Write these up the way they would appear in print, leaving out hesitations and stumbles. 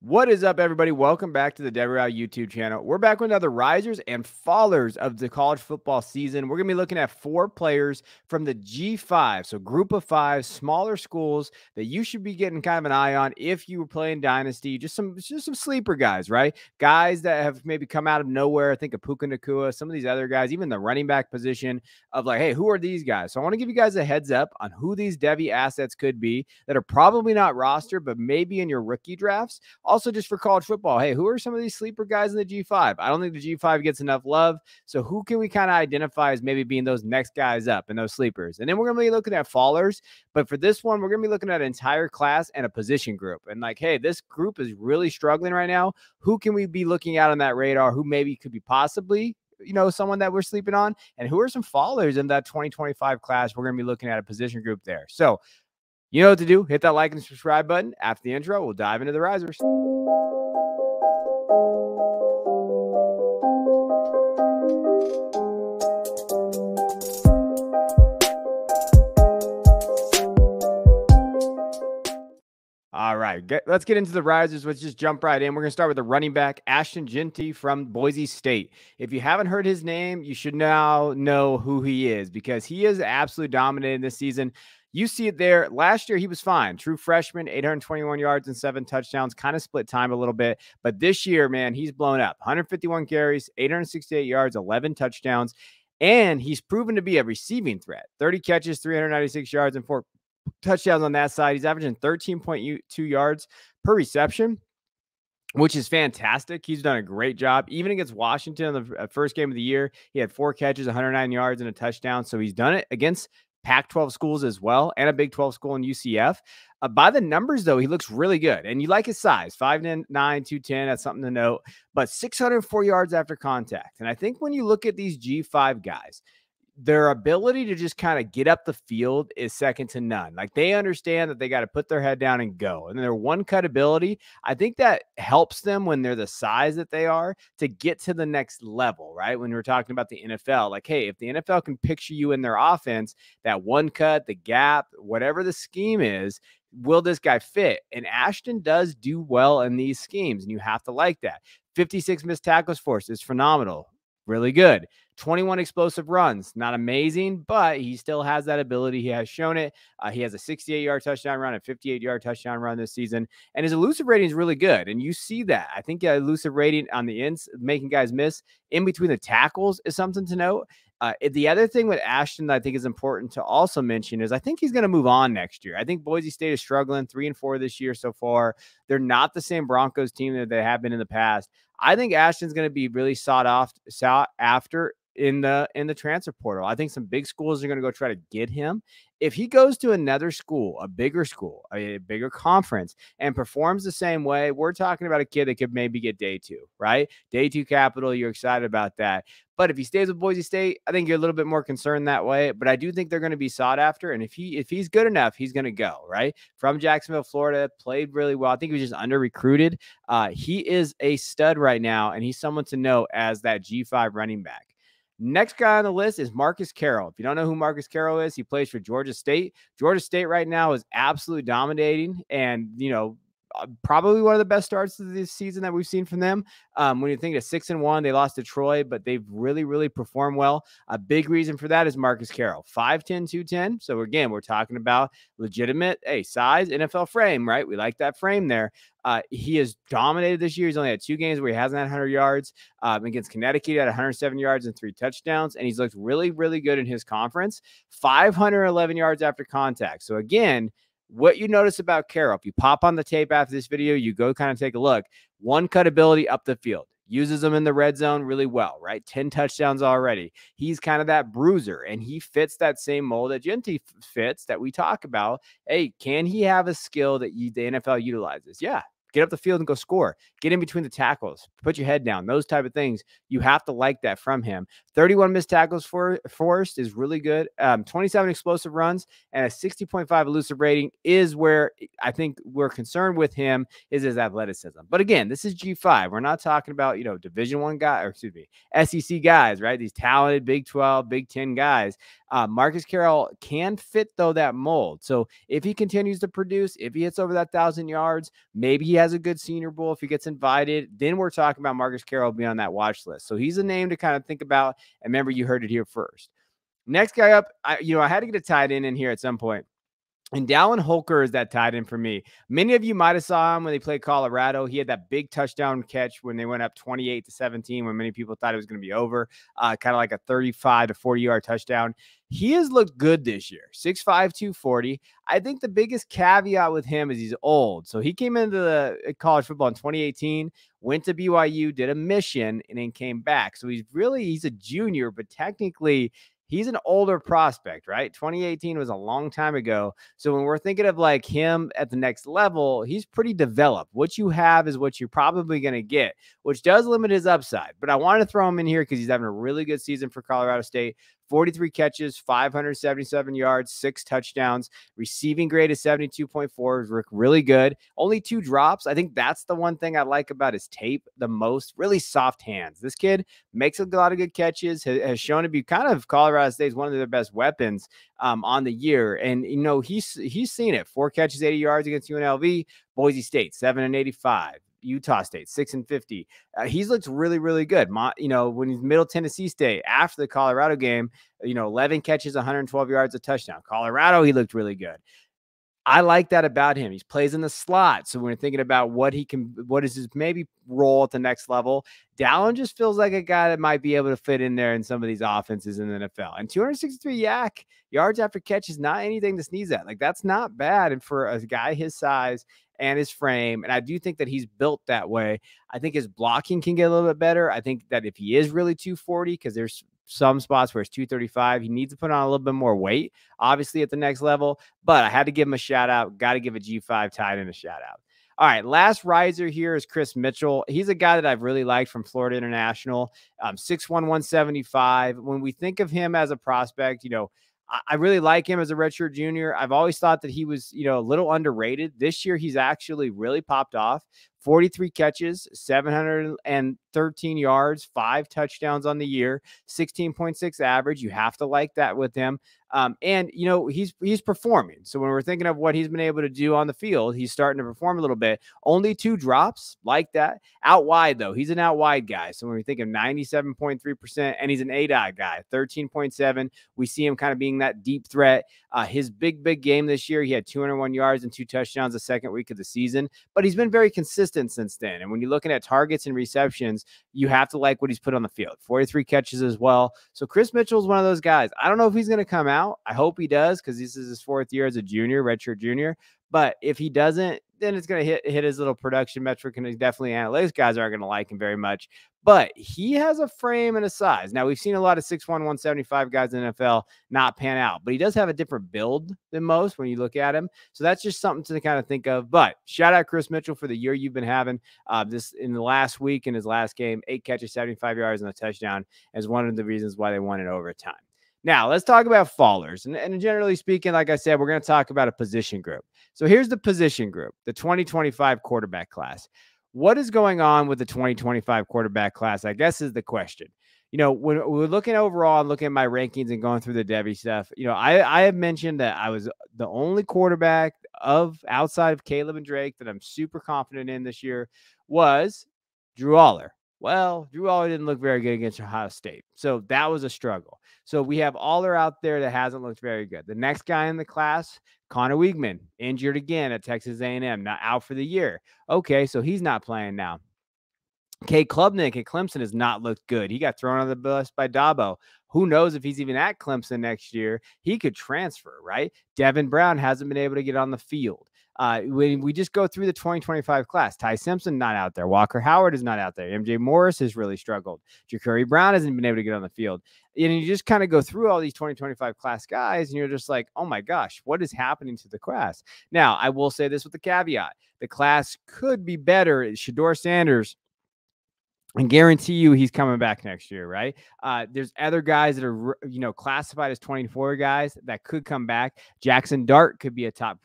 What is up, everybody? Welcome back to the Devy YouTube channel. We're back with another risers and fallers of the college football season. We're going to be looking at 4 players from the G5, so group of 5 smaller schools that you should be getting kind of an eye on if you were playing Dynasty. Just some sleeper guys, right? Guys that have maybe come out of nowhere. I think of Puka Nakua, some of these other guys, even the running back position of like, hey, who are these guys? So I want to give you guys a heads up on who these Devy assets could be that are probably not rostered, but maybe in your rookie drafts. Also, just for college football, hey, who are some of these sleeper guys in the G5? I don't think the G5 gets enough love. So who can we kind of identify as maybe being those next guys up and those sleepers? And then we're going to be looking at fallers. But for this one, we're going to be looking at an entire class and a position group. And like, hey, this group is really struggling right now. Who can we be looking at on that radar? Who maybe could be possibly someone that we're sleeping on? And who are some fallers in that 2025 class? We're going to be looking at a position group there. So you know what to do. Hit that like and subscribe button. After the intro, we'll dive into the risers. All right, let's get into the risers. Let's just jump right in. We're going to start with the running back, Ashton Jeanty from Boise State. If you haven't heard his name, you should now know who he is because he is absolutely dominating this season. You see it there. Last year, he was fine. True freshman, 821 yards and 7 touchdowns, kind of split time a little bit. But this year, man, he's blown up. 151 carries, 868 yards, 11 touchdowns. And he's proven to be a receiving threat. 30 catches, 396 yards, and 4 touchdowns on that side. He's averaging 13.2 yards per reception, which is fantastic. He's done a great job. Even against Washington in the first game of the year, he had 4 catches, 109 yards, and a touchdown. So he's done it against Pac-12 schools as well, and a Big 12 school in UCF. By the numbers, though, he looks really good. And you like his size, 5'9", 210. That's something to note. But 604 yards after contact. And I think when you look at these G5 guys, their ability to just kind of get up the field is second to none. Like they understand that they got to put their head down and go. And their one cut ability, I think that helps them when they're the size that they are to get to the next level, right? When we're talking about the NFL, like, hey, if the NFL can picture you in their offense, that one cut, the gap, whatever the scheme is, will this guy fit? And Ashton does do well in these schemes, and you have to like that. 56 missed tackles forced is phenomenal. Really good. 21 explosive runs. Not amazing, but he still has that ability. He has shown it. He has a 68-yard touchdown run, a 58-yard touchdown run this season, and his elusive rating is really good. And you see that. I think elusive rating on the ends, making guys miss in between the tackles is something to note. The other thing with Ashton that I think is important to also mention is I think he's going to move on next year. I think Boise State is struggling 3-4 this year so far. They're not the same Broncos team that they have been in the past. I think Ashton's going to be really sought after in the transfer portal. I think some big schools are going to go try to get him. If he goes to another school, a bigger conference, and performs the same way, we're talking about a kid that could maybe get day 2, right? Day 2 capital. You're excited about that. But if he stays with Boise State, I think you're a little bit more concerned that way. But I do think they're going to be sought after. And if he's good enough, he's going to go, right? From Jacksonville, Florida, played really well. I think he was just under-recruited. He is a stud right now, and he's someone to know as that G5 running back. Next guy on the list is Marcus Carroll. If you don't know who Marcus Carroll is, he plays for Georgia State. Georgia State right now is absolutely dominating and, probably one of the best starts of this season that we've seen from them. When you think of 6-1, they lost to Troy, but they've really, really performed well. A big reason for that is Marcus Carroll, 5'10", 210. So again, we're talking about legitimate, size, NFL frame, right? We like that frame there. He has dominated this year. He's only had 2 games where he hasn't had 100 yards. Against Connecticut, he had 107 yards and 3 touchdowns, and he's looked really, really good in his conference. 511 yards after contact. So again, what you notice about Carroll, if you pop on the tape after this video, you go kind of take a look. One cut ability up the field. Uses them in the red zone really well, right? 10 touchdowns already. He's kind of that bruiser, and he fits that same mold that Jeanty fits that we talk about. Hey, can he have a skill that the NFL utilizes? Yeah. Get up the field and go score. Get in between the tackles. Put your head down. Those type of things. You have to like that from him. 31 missed tackles forced is really good. 27 explosive runs and a 60.5 elusive rating is where I think we're concerned with him is his athleticism. But again, this is G5. We're not talking about, Division One guy, or excuse me, SEC guys, right? These talented Big 12, Big 10 guys. Marcus Carroll can fit, though, that mold. So if he continues to produce, if he hits over that 1,000 yards, maybe he has a good Senior Bowl. If he gets invited, then we're talking about Marcus Carroll being on that watch list. So he's a name to kind of think about. And remember, you heard it here first. Next guy up, I had to get a tight end in here at some point. And Dallin Holker is that tight end for me. Many of you might have saw him when they played Colorado. He had that big touchdown catch when they went up 28-17, when many people thought it was going to be over, kind of like a 35 to 40-yard touchdown. He has looked good this year, 6'5", 240. I think the biggest caveat with him is he's old. So he came into the college football in 2018, went to BYU, did a mission, and then came back. So he's a junior, but technically he's an older prospect, right? 2018 was a long time ago. So when we're thinking of like him at the next level, he's pretty developed. What you have is what you're probably going to get, which does limit his upside. But I wanted to throw him in here because he's having a really good season for Colorado State. 43 catches, 577 yards, 6 touchdowns. Receiving grade is 72.4. Is really good. Only 2 drops. I think that's the one thing I like about his tape the most. Really soft hands. This kid makes a lot of good catches, has shown to be kind of Colorado State's one of their best weapons on the year. And, he's seen it. 4 catches, 80 yards against UNLV. Boise State, 7-85. Utah State, 6-50. He's looked really, really good. When he's Middle Tennessee State after the Colorado game, 11 catches, 112 yards, a touchdown. Colorado, he looked really good. I like that about him. He plays in the slot. So when we're thinking about what is his maybe role at the next level, Dallin just feels like a guy that might be able to fit in there in some of these offenses in the NFL. And 263 yards after catch is not anything to sneeze at. Like, that's not bad. And for a guy his size and his frame, and I do think that he's built that way. I think his blocking can get a little bit better. I think that if he is really 240, because there's some spots where it's 235, he needs to put on a little bit more weight, obviously, at the next level. But I had to give him a shout out. Got to give a G5 tight end a shout out. All right, last riser here is Chris Mitchell. He's a guy that I've really liked from Florida International, 6'1", 175. When we think of him as a prospect, I really like him as a redshirt junior. I've always thought that he was, a little underrated. This year, he's actually really popped off. 43 catches, 713 yards, 5 touchdowns on the year, 16.6 average. You have to like that with him. And he's performing. So when we're thinking of what he's been able to do on the field, he's starting to perform a little bit. Only 2 drops, like that. Out wide, though, he's an out wide guy. So when we think of 97.3%, and he's an ADOT guy, 13.7, we see him kind of being that deep threat. His big game this year, he had 201 yards and 2 touchdowns the second week of the season, but he's been very consistent since then. And when you're looking at targets and receptions, you have to like what he's put on the field. 43 catches as well. So Chris Mitchell is one of those guys. I don't know if he's going to come out. I hope he does, because this is his 4th year as a junior, redshirt junior. But if he doesn't, then it's going to hit his little production metric, and definitely analytics guys aren't going to like him very much. But he has a frame and a size. Now, we've seen a lot of 6'1", 175 guys in the NFL not pan out, but he does have a different build than most when you look at him. So that's just something to kind of think of. But shout out Chris Mitchell for the year you've been having. This in the last week in his last game, 8 catches, 75 yards, and a touchdown, as one of the reasons why they won in overtime. Now, let's talk about fallers. And generally speaking, like I said, we're going to talk about a position group. So here's the position group, the 2025 quarterback class. What is going on with the 2025 quarterback class, I guess, is the question. When we're looking overall and looking at my rankings and going through the Devy stuff, I have mentioned that I was the only quarterback outside of Caleb and Drake that I'm super confident in this year was Drew Aller. Well, Drew Aller didn't look very good against Ohio State. So that was a struggle. So we have Aller out there that hasn't looked very good. The next guy in the class, Connor Wiegman, injured again at Texas A&M, not out for the year. Okay, so he's not playing now. Cade Klubnik at Clemson has not looked good. He got thrown on the bus by Dabo. Who knows if he's even at Clemson next year? He could transfer, right? Devin Brown hasn't been able to get on the field. When we just go through the 2025 class, Ty Simpson not out there. Walker Howard is not out there. MJ Morris has really struggled. Ja'Cory Brown hasn't been able to get on the field. And you just kind of go through all these 2025 class guys, and you're just like, oh my gosh, what is happening to the class? Now, I will say this with the caveat. The class could be better. Shedeur Sanders and guarantee you he's coming back next year, right? There's other guys that are, classified as 24 guys that could come back. Jackson Dart could be a top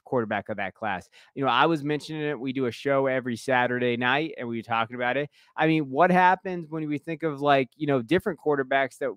quarterback of that class. I was mentioning it. We do a show every Saturday night and we were talking about it. I mean, what happens when we think of different quarterbacks that,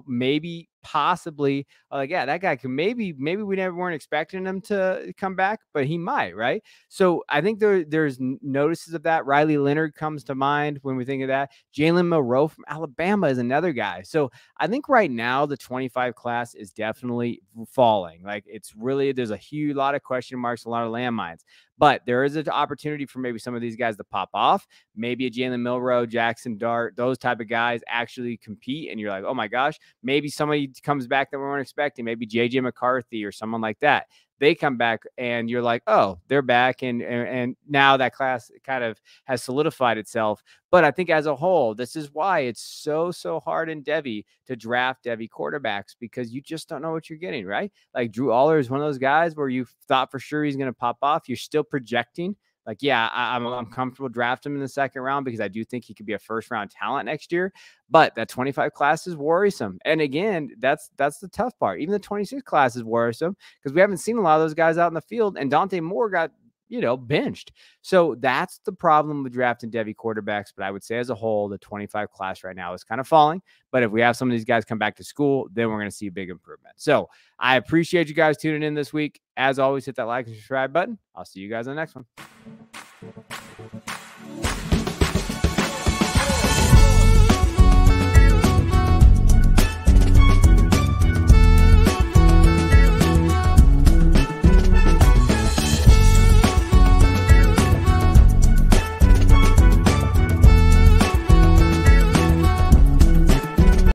maybe possibly like, yeah, that guy can maybe we never weren't expecting him to come back, but he might, right? So I think there's notices of that. Riley Leonard comes to mind when we think of that. Jalen Monroe from Alabama is another guy. So I think right now the 25 class is definitely falling. Like there's a huge lot of question marks, a lot of landmines. But there is an opportunity for maybe some of these guys to pop off. Maybe a Jalen Milroe, Jackson Dart, those type of guys actually compete. And you're like, oh my gosh, maybe somebody comes back that we weren't expecting. Maybe JJ McCarthy or someone like that. They come back and you're like, oh, they're back. And now that class kind of has solidified itself. But I think as a whole, this is why it's so hard in Devy to draft Devy quarterbacks, because you just don't know what you're getting, right? Like Drew Aller is one of those guys where you thought for sure he's going to pop off. You're still projecting. Like, yeah, I'm comfortable drafting him in the second round because I do think he could be a first round talent next year. But that 25 class is worrisome. And again, that's the tough part. Even the 26 class is worrisome because we haven't seen a lot of those guys out in the field. And Dante Moore got, benched. So that's the problem with drafting Devy quarterbacks. But I would say as a whole, the 25 class right now is kind of falling. But if we have some of these guys come back to school, then we're going to see a big improvement. So I appreciate you guys tuning in this week. As always, hit that like and subscribe button. I'll see you guys on the next one.